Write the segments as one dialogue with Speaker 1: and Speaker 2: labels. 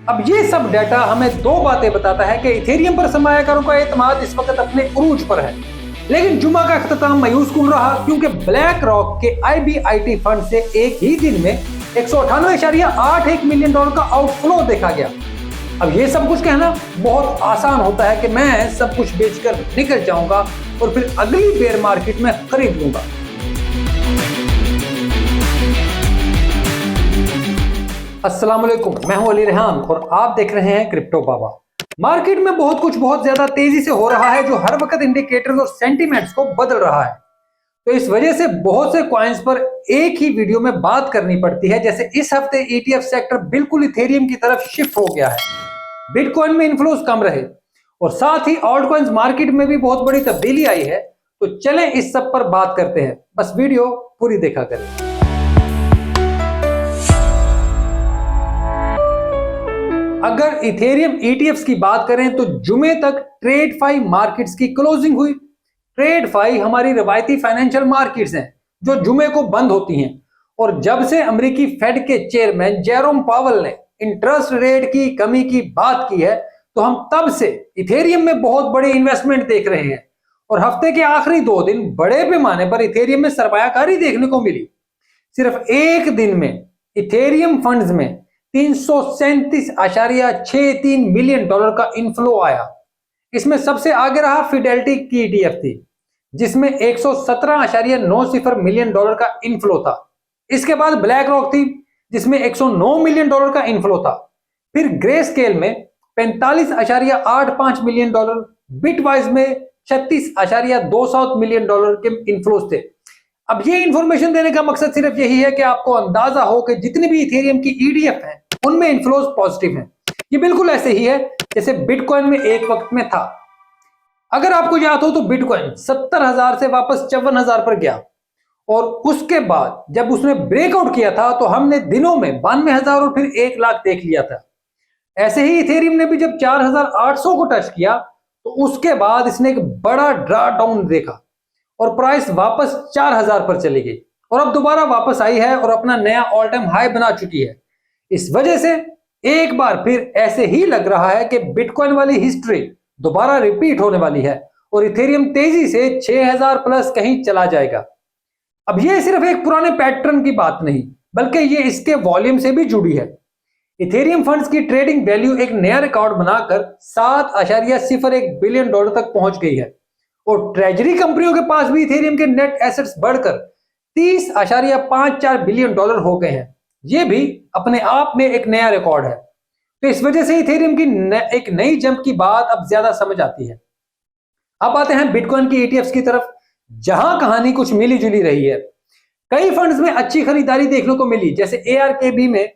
Speaker 1: अब ये सब डाटा हमें दो बातें बताता है कि इथेरियम पर सरमायाकारों का एतमाद इस वक्त अपने उरूज पर है। लेकिन जुमा का अख्ताम मायूस कुन रहा क्योंकि ब्लैक रॉक के IBIT फंड से एक ही दिन में 198.81 मिलियन डॉलर का आउटफ्लो देखा गया। अब ये सब कुछ कहना बहुत आसान होता है कि मैं सब कुछ बेचकर निकल जाऊंगा और फिर अगली बेयर मार्केट में खरीद लूंगा। अस्सलाम वालेकुम, मैं हूं अली रेहान और आप देख रहे हैं क्रिप्टो बाबा। मार्केट में बहुत ज्यादा तेजी से हो रहा है जो हर वक्त इंडिकेटर्स और सेंटीमेंट्स को बदल रहा है। तो इस वजह से बहुत से कॉइन्स पर एक ही वीडियो में बात करनी पड़ती है। जैसे इस हफ्ते ETF सेक्टर बिल्कुल इथेरियम की तरफ शिफ्ट हो गया है, बिटकॉइन में इन्फ्लोस कम रहे और साथ ही ऑल्ट कॉइन्स मार्केट में भी बहुत बड़ी तब्दीली आई है। तो चलें इस सब पर बात करते हैं, बस वीडियो पूरी देखा करें। अगर इथेरियम ETFs की बात करें तो जुमे तक TradeFi मार्केट्स की क्लोजिंग हुई। TradeFi हमारी रवायती फाइनेंशियल मार्केट्स हैं जो जुमे को बंद होती हैं, और जब से अमेरिकी फेड के चेयरमैन जेरोम पावेल ने इंटरेस्ट रेट की कमी की बात की है तो हम तब से इथेरियम में बहुत बड़ी इन्वेस्टमेंट देख रहे हैं। और हफ्ते के आखिरी 2 दिन बड़े पैमाने पर इथेरियम में सरमायाकारी देखने को मिली। सिर्फ एक दिन में इथेरियम फंड्स में 337.63 मिलियन डॉलर का इनफ्लो आया। इसमें सबसे आगे रहा फिडेलिटी की ETF थी जिसमें 117.90 मिलियन डॉलर का इनफ्लो था। इसके बाद ब्लैक रॉक थी जिसमें 109 मिलियन डॉलर का इनफ्लो था। फिर ग्रे स्केल में 45.85 मिलियन डॉलर, बिटवाइज में 36.27 मिलियन डॉलर के इनफ्लोज थे। अब ये इंफॉर्मेशन देने का मकसद सिर्फ यही है कि आपको अंदाजा हो कि जितनी भी इथेरियम की ETF हैं उनमें इनफ्लोज पॉजिटिव हैं। ये बिल्कुल ऐसे ही है जैसे बिटकॉइन में एक वक्त में था। अगर आपको याद हो तो बिटकॉइन 70,000 से वापस 54,000 पर गया और उसके बाद जब उसने ब्रेकआउट किया था तो हमने दिनों में 92,000 और फिर 1 लाख देख लिया था। ऐसे ही इथेरियम ने भी जब 4,800 को टच किया तो उसके बाद इसने एक बड़ा ड्रा डाउन देखा और प्राइस वापस 4,000 पर चली गई और अब दोबारा वापस आई है और अपना नया ऑल टाइम हाई बना चुकी है। इस वजह से एक बार फिर ऐसे ही लग रहा है कि बिटकॉइन वाली हिस्ट्री दोबारा रिपीट होने वाली है और इथेरियम तेजी से 6,000 प्लस कहीं चला जाएगा। अब ये सिर्फ एक पुराने पैटर्न की बात नहीं बल्कि ये इसके वॉल्यूम से भी जुड़ी है। इथेरियम फंड्स की ट्रेडिंग वैल्यू एक नया रिकॉर्ड बनाकर 7.01 बिलियन डॉलर तक पहुंच गई है और ट्रेजरी कंपनियों के पास भी इथेरियम के नेट एसेट्स बढ़कर 30.54 बिलियन डॉलर हो गए हैं। ये भी अपने आप में एक नया रिकॉर्ड है। तो इस वजह से इथेरियम की एक नई जंप की बात अब ज्यादा समझ आती है। अब आते हैं बिटकॉइन की ETFs की तरफ, जहां कहानी कुछ मिली जुली रही है। कई फंड्स में अच्छी खरीदारी देखने को मिली, जैसे ARKB में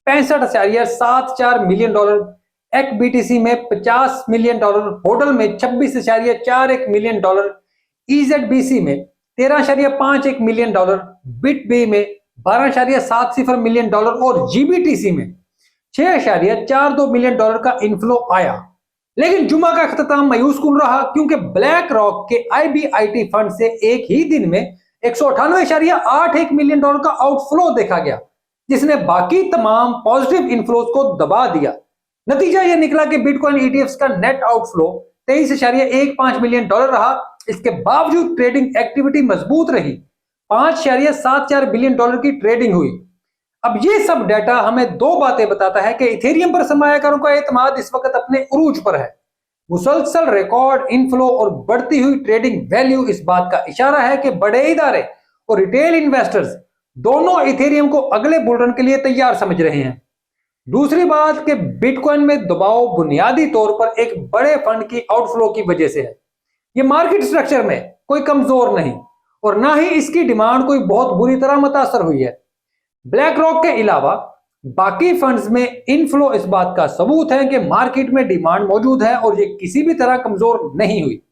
Speaker 1: 65.74 मिलियन डॉलर, XBTC में 50 मिलियन डॉलर, होडल में 26.41 मिलियन डॉलर, EZBC में 13.51 मिलियन डॉलर, बिटबी में 12.70 मिलियन डॉलर और GBTC में 6.42 मिलियन डॉलर का इनफ्लो आया। लेकिन जुमा का अख्ताम मायूस कुन रहा क्योंकि ब्लैक रॉक के IBIT फंड से एक ही दिन में 198.81 मिलियन डॉलर का आउटफ्लो देखा गया जिसने बाकी तमाम पॉजिटिव इनफ्लोज को दबा दिया। नतीजा यह निकला कि बिटकॉइन ETFs का नेट आउटफ्लो 23.15 मिलियन डॉलर रहा। इसके बावजूद ट्रेडिंग एक्टिविटी मजबूत रही, 5.74 बिलियन डॉलर की ट्रेडिंग हुई। अब ये सब डाटा हमें दो बातें बताता है कि इथेरियम पर सरमायाकारों का एतमाद इस वक्त अपने उरूज पर है। मुसलसल रिकॉर्ड इनफ्लो और बढ़ती हुई ट्रेडिंग वैल्यू इस बात का इशारा है कि बड़े इदारे और रिटेल इन्वेस्टर्स दोनों इथेरियम को अगले बुलरन के लिए तैयार समझ रहे हैं। दूसरी बात कि बिटकॉइन में दबाव बुनियादी तौर पर एक बड़े फंड की आउटफ्लो की वजह से है। ये मार्केट स्ट्रक्चर में कोई कमजोर नहीं और ना ही इसकी डिमांड कोई बहुत बुरी तरह मुतासर हुई है। ब्लैक रॉक के अलावा बाकी फंड्स में इनफ्लो इस बात का सबूत है कि मार्केट में डिमांड मौजूद है और ये किसी भी तरह कमजोर नहीं हुई।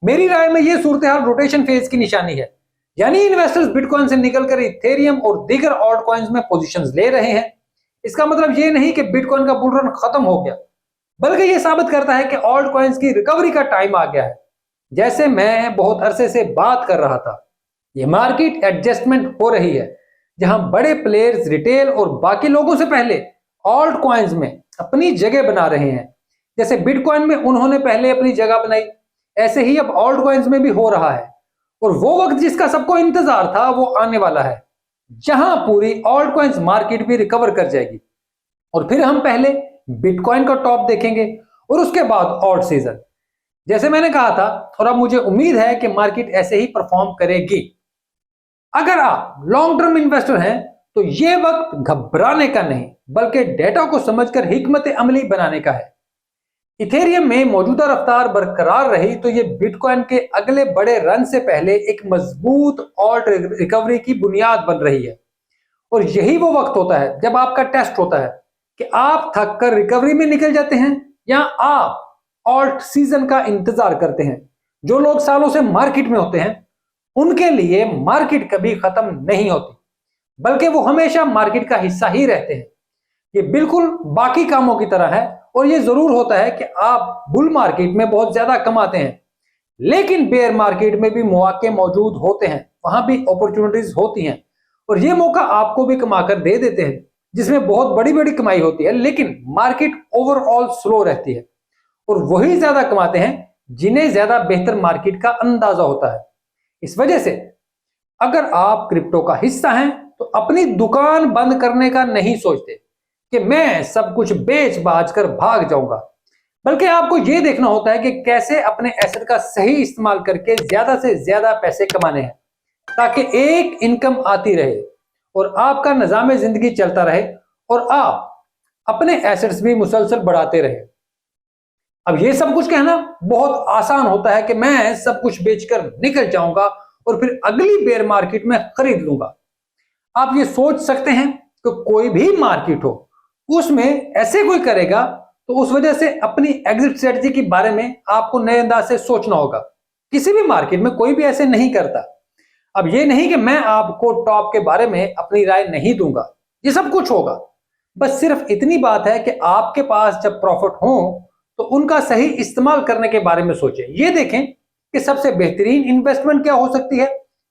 Speaker 1: मेरी राय में ये सूरत हाल रोटेशन फेज की निशानी है, यानी इन्वेस्टर्स बिटकॉइन से निकलकर इथेरियम और दीगर ऑल्ट कॉइन्स में पोजीशंस ले रहे हैं। इसका मतलब ये नहीं कि बिटकॉइन का बुल रन खत्म हो गया, बल्कि ये साबित करता है कि ऑल्ट कॉइन्स की रिकवरी का टाइम आ गया है। जैसे मैं बहुत अरसे से बात कर रहा था, ये मार्केट एडजस्टमेंट हो रही है जहां बड़े प्लेयर्स रिटेल और बाकी लोगों से पहले ऑल्ट कॉइन्स में अपनी जगह बना रहे हैं। जैसे बिटकॉइन में उन्होंने पहले अपनी जगह बनाई, ऐसे ही अब ऑल्ट कॉइन्स में भी हो रहा है। और वो वक्त जिसका सबको इंतजार था वो आने वाला है, जहां पूरी ऑल्ट कॉइन्स मार्केट भी रिकवर कर जाएगी। और फिर हम पहले बिटकॉइन का टॉप देखेंगे और उसके बाद ऑल्ट सीजन। जैसे मैंने कहा था, और अब मुझे उम्मीद है कि मार्केट ऐसे ही परफॉर्म करेगी। अगर आप लॉन्ग टर्म इन्वेस्टर हैं तो यह वक्त घबराने का नहीं, बल्कि डेटा को समझकर हिकमत अमली बनाने का है। इथेरियम में मौजूदा रफ्तार बरकरार रही तो यह बिटकॉइन के अगले बड़े रन से पहले एक मजबूत ऑल्ट रिकवरी की बुनियाद बन रही है। और यही वो वक्त होता है जब आपका टेस्ट होता है कि आप थक कर रिकवरी में निकल जाते हैं या आप ऑल्ट सीजन का इंतजार करते हैं। जो लोग सालों से मार्केट में होते हैं उनके लिए मार्केट कभी खत्म नहीं होती, बल्कि वो हमेशा मार्केट का हिस्सा ही रहते हैं। ये बिल्कुल बाकी कामों की तरह है। और ये जरूर होता है कि आप बुल मार्केट में बहुत ज्यादा कमाते हैं, लेकिन बेयर मार्केट में भी मौके मौजूद होते हैं, वहां भी अपॉर्चुनिटीज होती हैं और ये मौका आपको भी कमाकर दे देते हैं, जिसमें बहुत बड़ी बड़ी कमाई होती है, लेकिन मार्केट ओवरऑल स्लो रहती है। और वही ज्यादा कमाते हैं जिन्हें ज्यादा बेहतर मार्केट का अंदाजा होता है। इस वजह से अगर आप क्रिप्टो का हिस्सा हैं तो अपनी दुकान बंद करने का नहीं सोचते कि मैं सब कुछ बेच बाज कर भाग जाऊंगा, बल्कि आपको यह देखना होता है कि कैसे अपने एसेट का सही इस्तेमाल करके ज्यादा से ज्यादा पैसे कमाने हैं, ताकि एक इनकम आती रहे और आपका निजाम जिंदगी चलता रहे और आप अपने एसेट्स भी मुसलसल बढ़ाते रहे। अब ये सब कुछ कहना बहुत आसान होता है कि मैं सब कुछ बेचकर निकल जाऊंगा और फिर अगली बेयर मार्केट में खरीद लूंगा। आप ये सोच सकते हैं कि कोई भी मार्केट हो उसमें ऐसे कोई करेगा, तो उस वजह से अपनी एग्जिट स्ट्रेटजी के बारे में आपको नए अंदाज से सोचना होगा। किसी भी मार्केट में कोई भी ऐसे नहीं करता। अब ये नहीं कि मैं आपको टॉप के बारे में अपनी राय नहीं दूंगा, ये सब कुछ होगा। बस सिर्फ इतनी बात है कि आपके पास जब प्रॉफिट हो तो उनका सही इस्तेमाल करने के बारे में सोचें। ये देखें कि सबसे बेहतरीन इन्वेस्टमेंट क्या हो सकती है,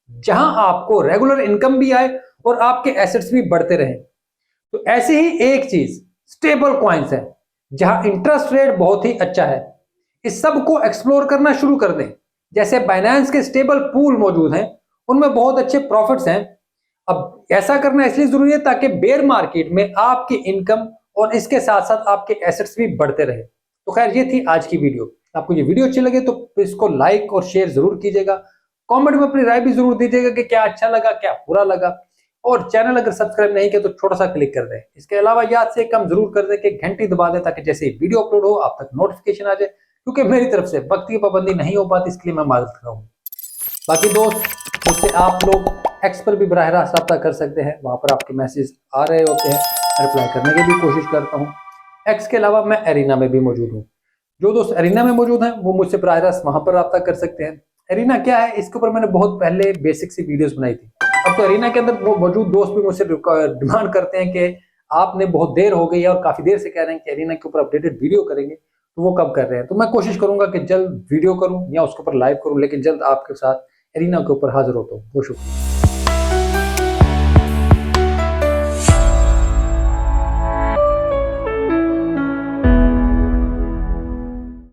Speaker 1: जहां आपको रेगुलर इनकम भी आए और आपके एसेट्स भी बढ़ते रहें। तो ऐसे ही एक चीज स्टेबल कॉइन्स है, जहां इंटरेस्ट रेट बहुत ही अच्छा है। इस सब को एक्सप्लोर करना शुरू कर दें। जैसे बाइनेंस के स्टेबल पूल मौजूद हैं, उनमें बहुत अच्छे प्रॉफिट्स हैं। अब ऐसा करना इसलिए जरूरी है ताकि बेयर मार्केट में आपकी इनकम और इसके साथ साथ आपके एसेट्स भी बढ़ते रहे। तो खैर, ये थी आज की वीडियो। आपको ये वीडियो अच्छी लगे तो इसको लाइक और शेयर जरूर कीजिएगा। कमेंट में अपनी राय भी जरूर दीजिएगा कि क्या अच्छा लगा, क्या बुरा लगा। और चैनल अगर सब्सक्राइब नहीं किया तो छोटा सा क्लिक कर दें। इसके अलावा याद से काम जरूर कर दें कि घंटी दबा दें, ताकि जैसे ही वीडियो अपलोड हो आप तक नोटिफिकेशन आ जाए, क्योंकि मेरी तरफ से वक्त की पाबंदी नहीं हो पाती, इसके लिए मैं माजरत कर रहा हूँ। बाकी दोस्त, मुझसे आप लोग एक्स पर भी बराह रास्त रब्ता कर सकते हैं। वहां पर आपके मैसेज आ रहे होते हैं, रिप्लाई करने की भी कोशिश करता हूँ। एक्स के अलावा मैं एरिना में भी मौजूद हूँ। जो दोस्त एरिना में मौजूद हैं वो मुझसे बराह रास्त वहां पर रब्ता कर सकते हैं। एरिना क्या है, इसके ऊपर मैंने बहुत पहले बेसिक सी वीडियोस बनाई थी। अब तो एरिना के अंदर मौजूद दोस्त भी मुझसे डिमांड करते हैं कि आपने बहुत देर हो गई है और काफी देर से कह रहे हैं कि एरिना के ऊपर अपडेटेड वीडियो करेंगे, तो वो कब कर रहे हैं। तो मैं कोशिश करूंगा कि जल्द वीडियो करूं या उसके ऊपर लाइव करूं, लेकिन जल्द आपके साथ एरिना के ऊपर हाजिर होता हूँ। बहुत शुक्रिया।